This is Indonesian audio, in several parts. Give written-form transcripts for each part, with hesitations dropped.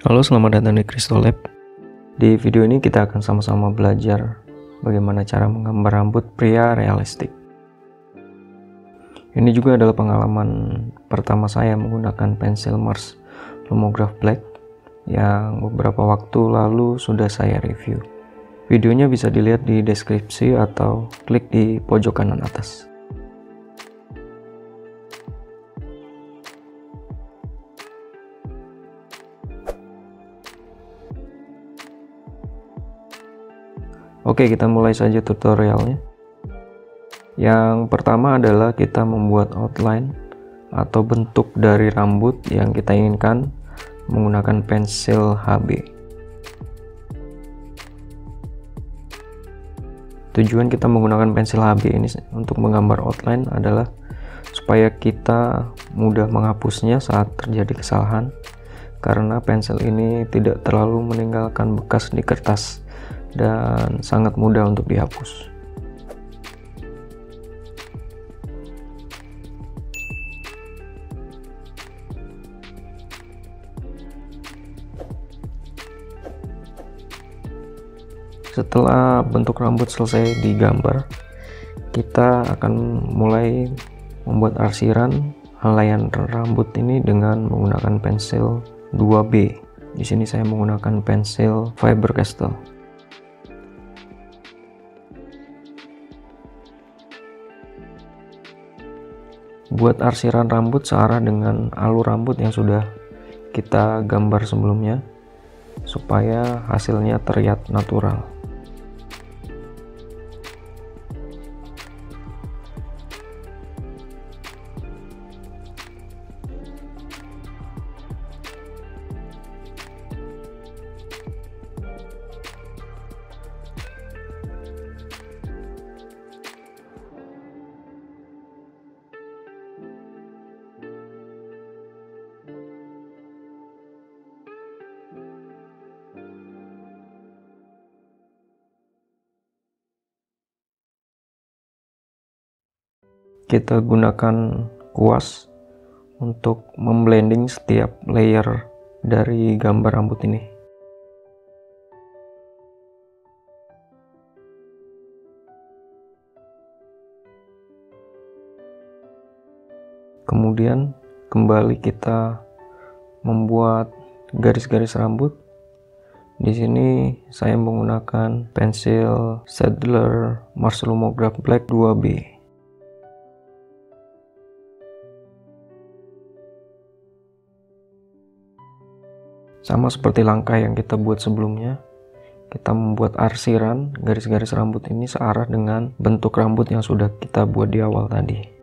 Halo, selamat datang di Crystal Lab. Di video ini kita akan sama-sama belajar bagaimana cara menggambar rambut pria realistik. Ini juga adalah pengalaman pertama saya menggunakan pensil Mars Lumograph Black yang beberapa waktu lalu sudah saya review. Videonya bisa dilihat di deskripsi atau klik di pojok kanan atas. Oke, kita mulai saja tutorialnya. Yang pertama adalah kita membuat outline atau bentuk dari rambut yang kita inginkan menggunakan pensil HB. Tujuan kita menggunakan pensil HB ini untuk menggambar outline adalah supaya kita mudah menghapusnya saat terjadi kesalahan, karena pensil ini tidak terlalu meninggalkan bekas di kertas dan sangat mudah untuk dihapus. Setelah bentuk rambut selesai digambar, kita akan mulai membuat arsiran helaian rambut ini dengan menggunakan pensil 2B. Di sini saya menggunakan pensil Faber-Castell. Buat arsiran rambut searah dengan alur rambut yang sudah kita gambar sebelumnya, supaya hasilnya terlihat natural. Kita gunakan kuas untuk memblending setiap layer dari gambar rambut ini. Kemudian kembali kita membuat garis-garis rambut. Di sini saya menggunakan pensil Staedtler Mars Lumograph Black 2B. Sama seperti langkah yang kita buat sebelumnya, kita membuat arsiran garis-garis rambut ini searah dengan bentuk rambut yang sudah kita buat di awal tadi.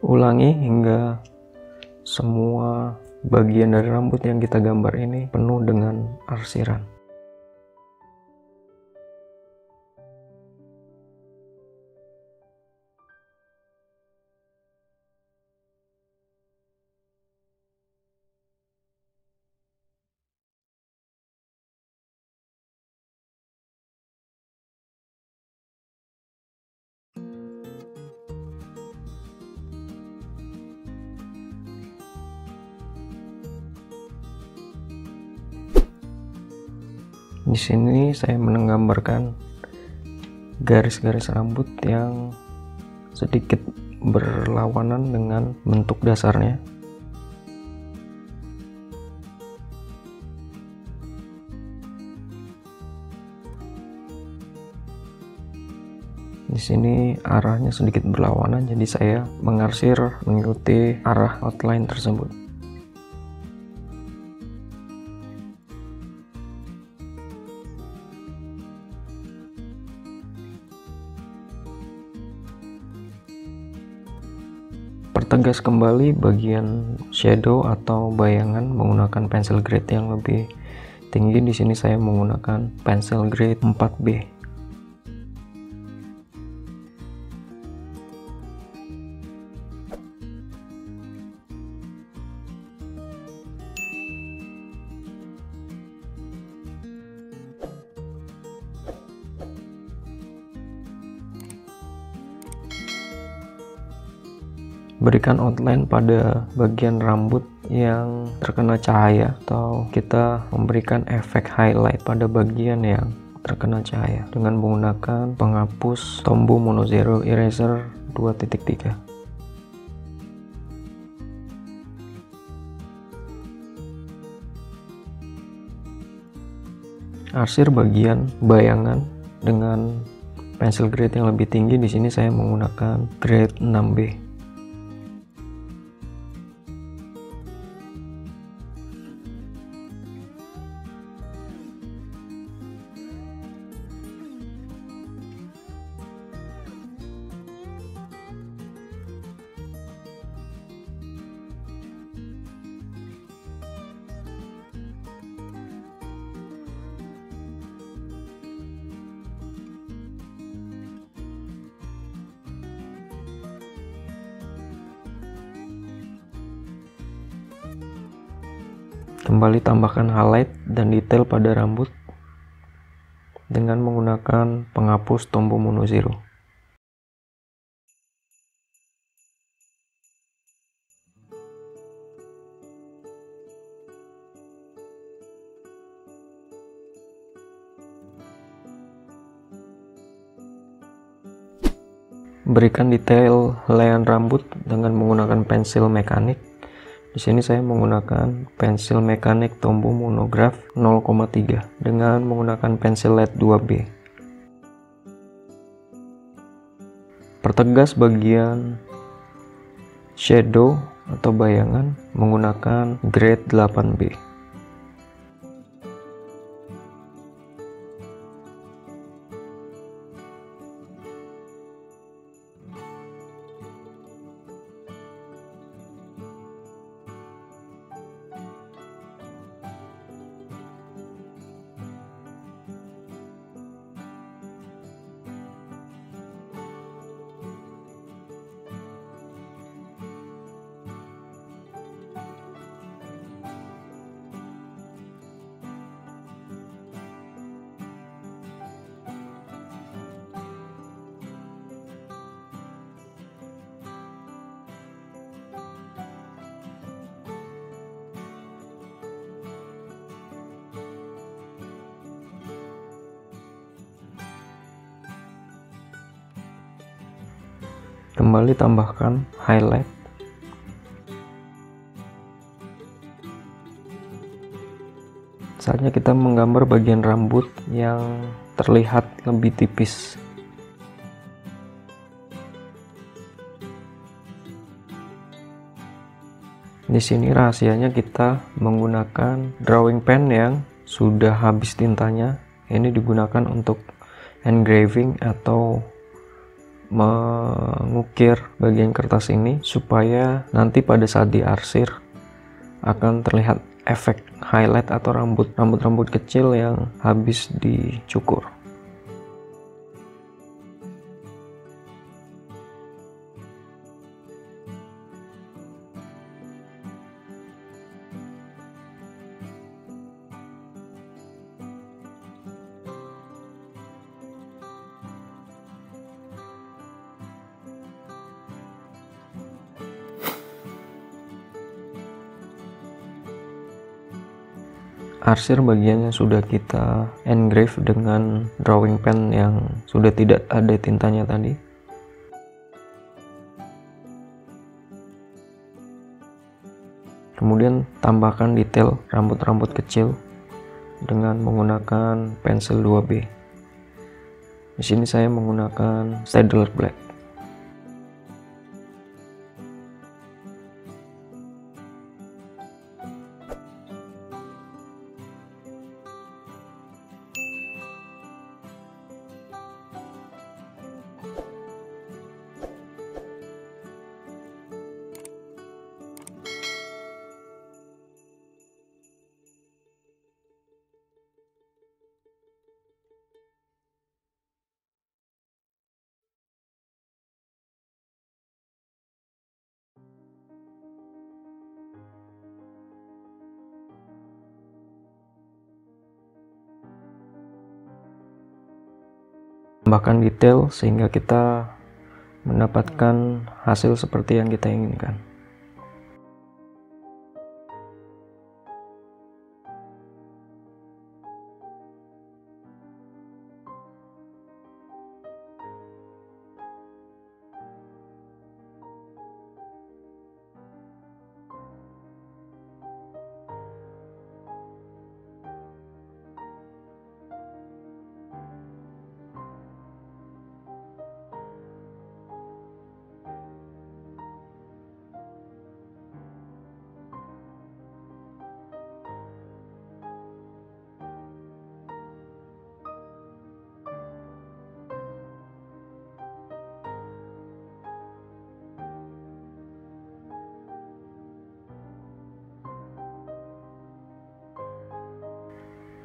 Ulangi hingga semua bagian dari rambut yang kita gambar ini penuh dengan arsiran. Di sini saya menggambarkan garis-garis rambut yang sedikit berlawanan dengan bentuk dasarnya. Di sini arahnya sedikit berlawanan, jadi saya mengarsir mengikuti arah outline tersebut. Pertegas kembali bagian shadow atau bayangan menggunakan pensil grade yang lebih tinggi. Di sini saya menggunakan pensil grade 4B. Berikan outline pada bagian rambut yang terkena cahaya, atau kita memberikan efek highlight pada bagian yang terkena cahaya dengan menggunakan penghapus Tombow Mono Zero Eraser 2.3. Arsir bagian bayangan dengan pensil grade yang lebih tinggi. Di sini saya menggunakan grade 6B. Kembali tambahkan highlight dan detail pada rambut dengan menggunakan penghapus Tombow Mono Zero. Berikan detail helaian rambut dengan menggunakan pensil mekanik. Di sini saya menggunakan pensil mekanik Tombow Monograph 0,3 dengan menggunakan pensil LED 2B. Pertegas bagian shadow atau bayangan menggunakan grade 8B. Kembali tambahkan highlight. Saatnya kita menggambar bagian rambut yang terlihat lebih tipis. Di sini rahasianya kita menggunakan drawing pen yang sudah habis tintanya. Ini digunakan untuk engraving atau mengukir bagian kertas ini supaya nanti pada saat diarsir akan terlihat efek highlight atau rambut kecil yang habis dicukur. Arsir bagian yang sudah kita engrave dengan drawing pen yang sudah tidak ada tintanya tadi. Kemudian tambahkan detail rambut-rambut kecil dengan menggunakan pensil 2B. Di sini saya menggunakan Staedtler Black. tambahkan detail sehingga kita mendapatkan hasil seperti yang kita inginkan.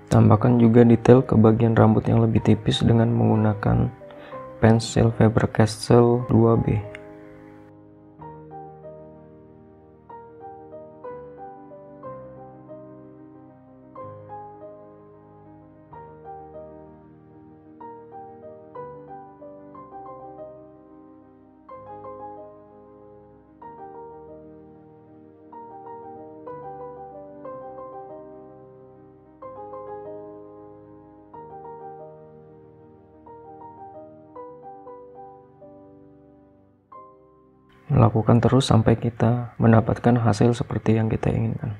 Tambahkan juga detail ke bagian rambut yang lebih tipis dengan menggunakan pensil Faber-Castell 2B. Melakukan terus sampai kita mendapatkan hasil seperti yang kita inginkan.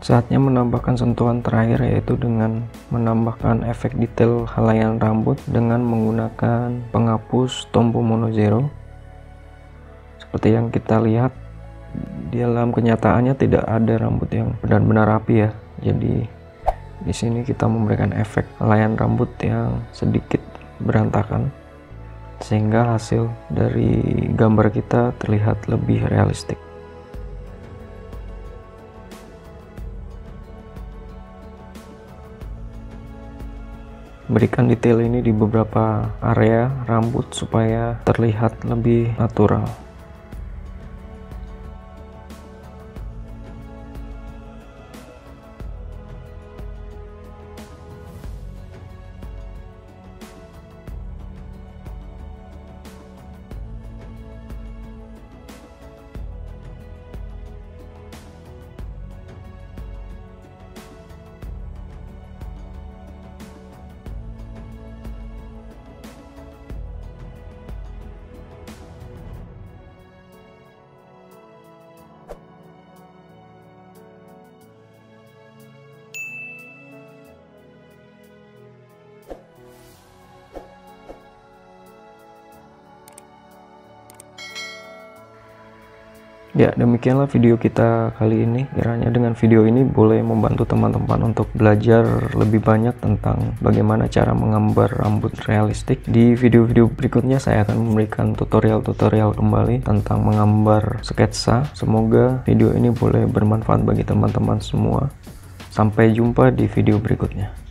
Saatnya menambahkan sentuhan terakhir, yaitu dengan menambahkan efek detail helaian rambut dengan menggunakan penghapus Tombow Mono Zero. Seperti yang kita lihat, di dalam kenyataannya tidak ada rambut yang benar-benar rapi ya. Jadi di sini kita memberikan efek helaian rambut yang sedikit berantakan, sehingga hasil dari gambar kita terlihat lebih realistik. Berikan detail ini di beberapa area rambut supaya terlihat lebih natural. Ya, demikianlah video kita kali ini. Kiranya dengan video ini boleh membantu teman-teman untuk belajar lebih banyak tentang bagaimana cara menggambar rambut realistik. Di video-video berikutnya saya akan memberikan tutorial-tutorial kembali tentang menggambar sketsa. Semoga video ini boleh bermanfaat bagi teman-teman semua. Sampai jumpa di video berikutnya.